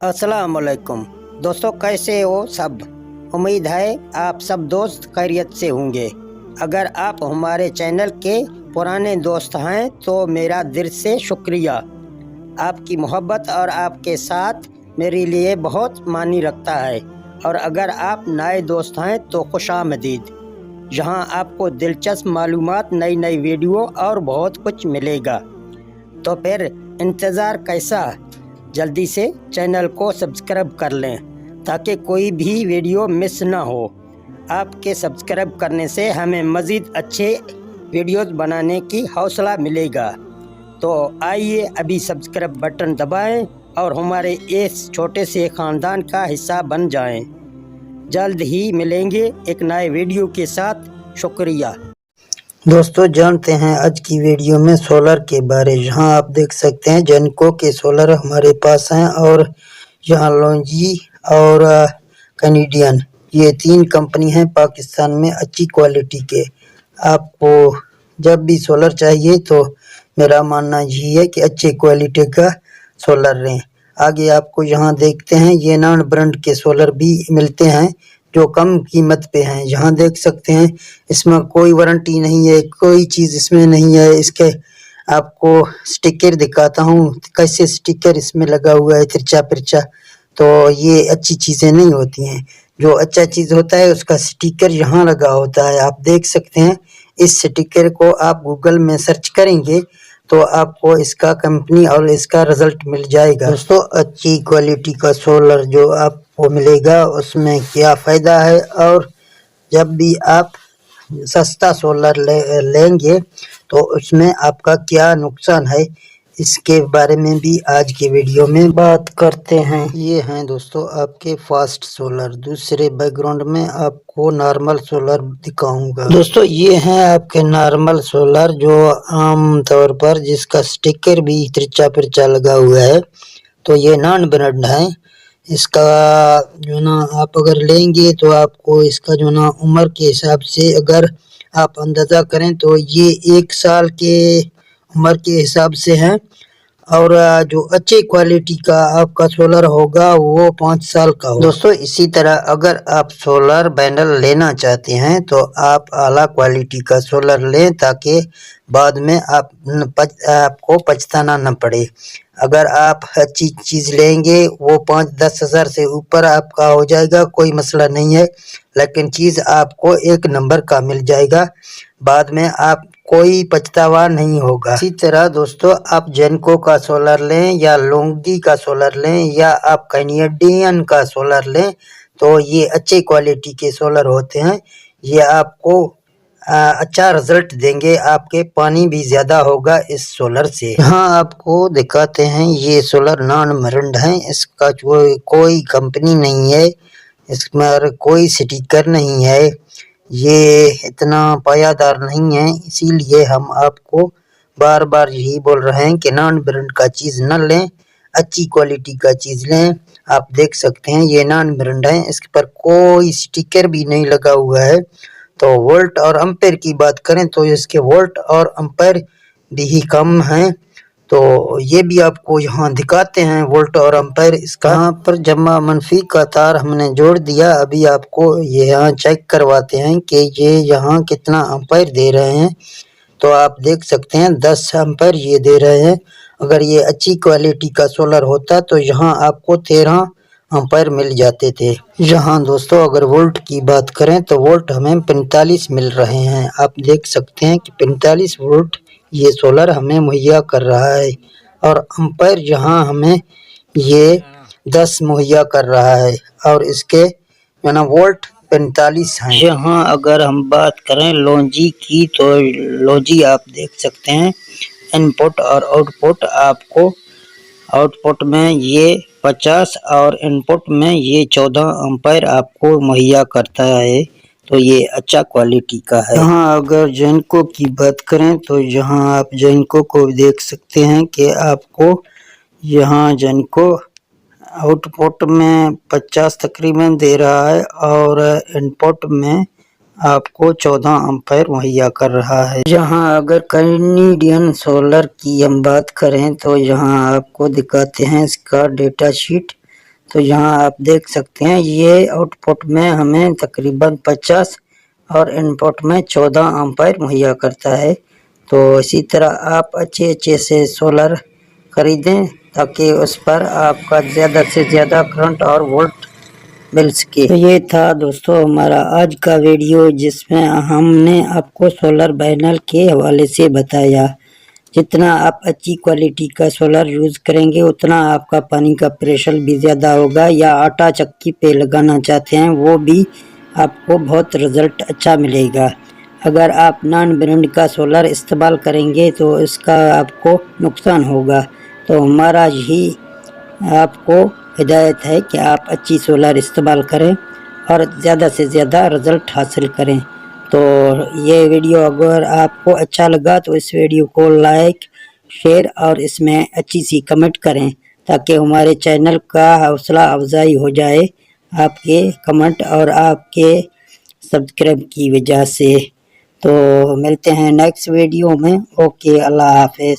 अस्सलामुअलैकुम दोस्तों, कैसे हो सब। उम्मीद है आप सब दोस्त खैरियत से होंगे। अगर आप हमारे चैनल के पुराने दोस्त हैं तो मेरा दिल से शुक्रिया। आपकी मोहब्बत और आपके साथ मेरे लिए बहुत मानी रखता है। और अगर आप नए दोस्त हैं तो खुशामदीद। यहाँ आपको दिलचस्प मालूमात, नई नई वीडियो और बहुत कुछ मिलेगा। तो फिर इंतज़ार कैसा, जल्दी से चैनल को सब्सक्राइब कर लें ताकि कोई भी वीडियो मिस ना हो। आपके सब्सक्राइब करने से हमें मज़ीद अच्छे वीडियोस बनाने की हौसला मिलेगा। तो आइए अभी सब्सक्राइब बटन दबाएं और हमारे इस छोटे से ख़ानदान का हिस्सा बन जाएं। जल्द ही मिलेंगे एक नए वीडियो के साथ। शुक्रिया दोस्तों। जानते हैं आज की वीडियो में सोलर के बारे। यहाँ आप देख सकते हैं जेनको के सोलर हमारे पास हैं और यहाँ लोंजी और कैनेडियन, ये 3 कंपनी हैं पाकिस्तान में अच्छी क्वालिटी के। आपको जब भी सोलर चाहिए तो मेरा मानना यही है कि अच्छी क्वालिटी का सोलर लें। आगे आपको यहाँ देखते हैं ये नॉन ब्रांड के सोलर भी मिलते हैं जो कम कीमत पे हैं। यहाँ देख सकते हैं इसमें कोई वारंटी नहीं है, कोई चीज़ इसमें नहीं है। इसके आपको स्टिकर दिखाता हूँ कैसे स्टिकर इसमें लगा हुआ है, तिरछा पिरछा। तो ये अच्छी चीज़ें नहीं होती हैं। जो अच्छा चीज़ होता है उसका स्टिकर यहाँ लगा होता है। आप देख सकते हैं इस स्टिकर को आप गूगल में सर्च करेंगे तो आपको इसका कंपनी और इसका रिजल्ट मिल जाएगा। दोस्तों, अच्छी क्वालिटी का सोलर जो आपको मिलेगा उसमें क्या फ़ायदा है और जब भी आप सस्ता सोलर लेंगे तो उसमें आपका क्या नुकसान है, इसके बारे में भी आज के वीडियो में बात करते हैं। ये हैं दोस्तों आपके फास्ट सोलर। दूसरे बैकग्राउंड में आपको नॉर्मल सोलर दिखाऊंगा। दोस्तों, ये हैं आपके नॉर्मल सोलर जो आम तौर पर जिसका स्टिकर भी तिरछा पिरछा लगा हुआ है। तो ये नॉन ब्रांड है। इसका जो ना आप अगर लेंगे तो आपको इसका जो ना उम्र के हिसाब से अगर आप अंदाज़ा करें तो ये 1 साल के उम्र के हिसाब से है। और जो अच्छी क्वालिटी का आपका सोलर होगा वो 5 साल का होगा। दोस्तों, इसी तरह अगर आप सोलर पैनल लेना चाहते हैं तो आप आला क्वालिटी का सोलर लें ताकि बाद में आपको पछताना न पड़े। अगर आप अच्छी चीज़ लेंगे वो 5-10 हज़ार से ऊपर आपका हो जाएगा, कोई मसला नहीं है, लेकिन चीज़ आपको 1 नंबर का मिल जाएगा। बाद में आप कोई पछतावा नहीं होगा। इसी तरह दोस्तों, आप जेनको का सोलर लें या लोंगी का सोलर लें या आप कैनेडियन का सोलर लें तो ये अच्छे क्वालिटी के सोलर होते हैं। ये आपको अच्छा रिजल्ट देंगे। आपके पानी भी ज़्यादा होगा इस सोलर से। यहाँ आपको दिखाते हैं ये सोलर नॉन ब्रांड है। इसका कोई कंपनी नहीं है, इसमें कोई स्टिकर नहीं है, ये इतना पायादार नहीं है। इसीलिए हम आपको बार बार यही बोल रहे हैं कि नॉन ब्रांड का चीज़ न लें, अच्छी क्वालिटी का चीज़ लें। आप देख सकते हैं ये नॉन ब्रांड है, इसके पर कोई स्टिकर भी नहीं लगा हुआ है। तो वोल्ट और एम्पेयर की बात करें तो इसके वोल्ट और एम्पेयर भी कम हैं। तो ये भी आपको यहाँ दिखाते हैं वोल्ट और एम्पेयर। इसका यहाँ पर जमा मनफी का तार हमने जोड़ दिया। अभी आपको ये यहाँ चेक करवाते हैं कि ये यहाँ कितना एम्पेयर दे रहे हैं। तो आप देख सकते हैं 10 एम्पेयर ये दे रहे हैं। अगर ये अच्छी क्वालिटी का सोलर होता तो यहाँ आपको 13 एम्पेयर मिल जाते थे। यहाँ दोस्तों अगर वोल्ट की बात करें तो वोल्ट हमें 45 मिल रहे हैं। आप देख सकते हैं कि 45 वोल्ट ये सोलर हमें मुहैया कर रहा है और एम्पेयर यहाँ हमें ये 10 मुहैया कर रहा है और इसके वोल्ट 45 हैं। यहाँ अगर हम बात करें लोंजी की तो लोंजी आप देख सकते हैं इनपुट और आउटपुट। आपको आउटपुट में ये 50 और इनपुट में ये 14 एम्पेयर आपको मुहैया करता है। तो ये अच्छा क्वालिटी का है। यहाँ अगर जेनको की बात करें तो यहाँ आप जेनको को देख सकते हैं कि आपको यहाँ जेनको आउटपुट में 50 तकरीबन दे रहा है और इनपुट में आपको 14 एम्पेयर मुहैया कर रहा है। यहाँ अगर कैनेडियन सोलर की हम बात करें तो यहाँ आपको दिखाते हैं इसका डेटा शीट। तो यहाँ आप देख सकते हैं ये आउटपुट में हमें तकरीबन 50 और इनपुट में 14 एम्पीयर मुहैया करता है। तो इसी तरह आप अच्छे से सोलर खरीदें ताकि उस पर आपका ज़्यादा से ज़्यादा करंट और वोल्ट मिल सके। तो ये था दोस्तों हमारा आज का वीडियो, जिसमें हमने आपको सोलर पैनल के हवाले से बताया। जितना आप अच्छी क्वालिटी का सोलर यूज़ करेंगे उतना आपका पानी का प्रेशर भी ज़्यादा होगा। या आटा चक्की पे लगाना चाहते हैं वो भी आपको बहुत रिज़ल्ट अच्छा मिलेगा। अगर आप नॉन ब्रांड का सोलर इस्तेमाल करेंगे तो इसका आपको नुकसान होगा। तो हमारा यही आपको हिदायत है कि आप अच्छी सोलर इस्तेमाल करें और ज़्यादा से ज़्यादा रिज़ल्ट हासिल करें। तो ये वीडियो अगर आपको अच्छा लगा तो इस वीडियो को लाइक, शेयर और इसमें अच्छी सी कमेंट करें ताकि हमारे चैनल का हौसला अफजाई हो जाए आपके कमेंट और आपके सब्सक्राइब की वजह से। तो मिलते हैं नेक्स्ट वीडियो में। ओके, अल्लाह हाफ़िज़।